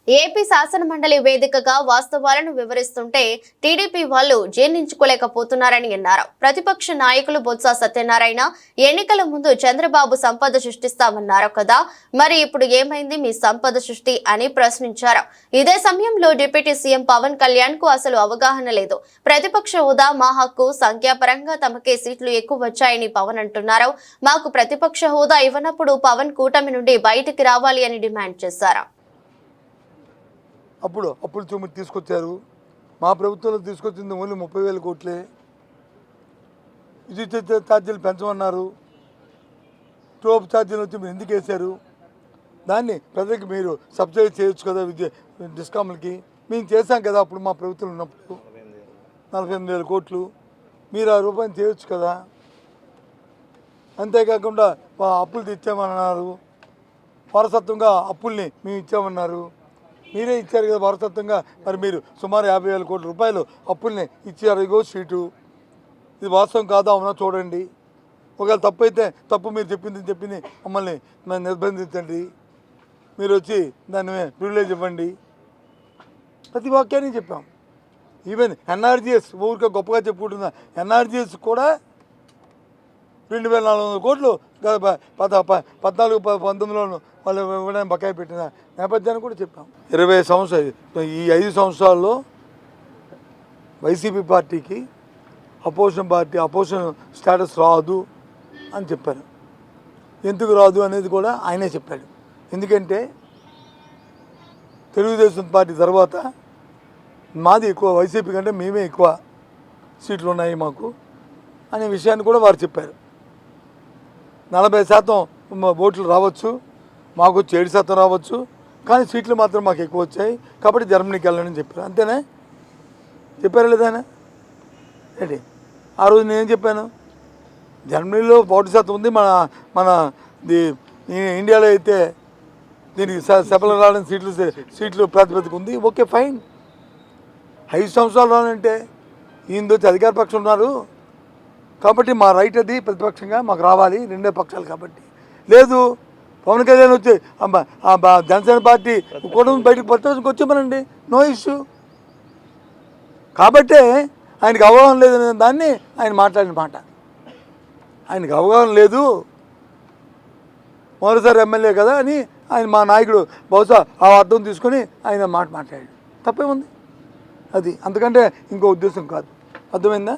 AP శాసనమండలి వేదికగా వాస్తవాలను వివరిస్తుంటే టీడీపీ వాళ్ళు జీర్ణించుకోలేకపోతున్నారని అన్నారు. ప్రతిపక్ష నాయకులు బొత్స సత్యనారాయణ ఎన్నికల ముందు చంద్రబాబు సంపద సృష్టిస్తామన్నారు కదా, మరి ఇప్పుడు ఏమైంది మీ సంపద సృష్టి అని ప్రశ్నించారు. ఇదే సమయంలో డిప్యూటీ సీఎం పవన్ కళ్యాణ్ కు అసలు అవగాహన లేదు. ప్రతిపక్ష హోదా మా హక్కు, సంఖ్యాపరంగా తమకే సీట్లు ఎక్కువ వచ్చాయని పవన్ అంటున్నారు. మాకు ప్రతిపక్ష హోదా ఇవ్వనప్పుడు పవన్ కూటమి నుండి బయటికి రావాలి అని డిమాండ్ చేశారు. అప్పుడు అప్పులు చూమి తీసుకొచ్చారు. మా ప్రభుత్వంలో తీసుకొచ్చింది ఓన్లీ 30,000 కోట్లే. విద్యుత్ ఛార్జీలు పెంచమన్నారు. టోప్ ఛార్జీలు వచ్చి మీరు ఎందుకు వేశారు? దాన్ని ప్రజలకు మీరు సబ్సిడీ చేయొచ్చు కదా డిస్కామ్లకి. మేము చేశాం కదా అప్పుడు మా ప్రభుత్వం ఉన్నప్పుడు 48,000 కోట్లు. మీరు ఆ రూపాయలు చేయొచ్చు కదా. అంతేకాకుండా అప్పులు తెచ్చామన్నారు. వారసత్వంగా అప్పుల్ని మేము ఇచ్చామన్నారు. మీరే ఇచ్చారు కదా వారసత్వంగా. మరి మీరు సుమారు 50,000 కోట్ల రూపాయలు అప్పుల్ని ఇచ్చారు. ఇగో షీటు. ఇది వాస్తవం కాదా అవునా చూడండి. ఒకవేళ తప్పు అయితే తప్పు, మీరు చెప్పింది మమ్మల్ని నిర్బంధించండి. మీరు వచ్చి దాన్ని ప్రివిలేజ్ ఇవ్వండి. ప్రతి వాక్యాన్ని చెప్పాం. ఈవెన్ ఎన్ఆర్జీఎస్ ఊరికే గొప్పగా చెప్పుకుంటున్నా. ఎన్ఆర్జీఎస్ కూడా 2,400 కోట్లు 14-19లో వాళ్ళు ఇవ్వడానికి బకాయి పెట్టిన నేపథ్యాన్ని కూడా చెప్పాం. 20 సంవత్సరాలు ఈ 5 సంవత్సరాల్లో వైసీపీ పార్టీకి అపోజిషన్ స్టేటస్ రాదు అని చెప్పారు. ఎందుకు రాదు అనేది కూడా ఆయనే చెప్పాడు. ఎందుకంటే తెలుగుదేశం పార్టీ తర్వాత మాది ఎక్కువ, వైసీపీ కంటే మేమే ఎక్కువ సీట్లు ఉన్నాయి మాకు అనే విషయాన్ని కూడా వారు చెప్పారు. 40% ఓట్లు రావచ్చు, మాకు వచ్చి 7% రావచ్చు, కానీ సీట్లు మాత్రం మాకు ఎక్కువ వచ్చాయి కాబట్టి జర్మనీకి వెళ్ళాలని చెప్పారు. అంతేనా? చెప్పారా లేదా? ఏంటి ఆ రోజు నేనేం చెప్పాను? జర్మనీలో 40% ఉంది, మన ఇండియాలో అయితే దీనికి సఫలం రావడానికి సీట్లు ప్రాతిపదిక ఉంది. Okay fine. 5 సంవత్సరాలు రానంటే ఈయన వచ్చి అధికార పక్షం ఉన్నారు కాబట్టి మా రైట్ అది, ప్రతిపక్షంగా మాకు రావాలి, రెండే పక్షాలు కాబట్టి. లేదు పవన్ కళ్యాణ్ వచ్చి జనసేన పార్టీ కూడా బయటకు ప్రతిపక్షంకి వచ్చామనండి, నో ఇష్యూ. కాబట్టే ఆయనకు అవగాహన లేదనే దాన్ని ఆయన మాట్లాడిన మాట. ఆయనకు అవగాహన లేదు, మరోసారి ఎమ్మెల్యే కదా అని ఆయన మా నాయకుడు బహుశా ఆ అర్థం తీసుకొని ఆయన మాట్లాడాడు. తప్పేముంది? అది అంతకంటే ఇంకో ఉద్దేశం కాదు. అర్థమైందా?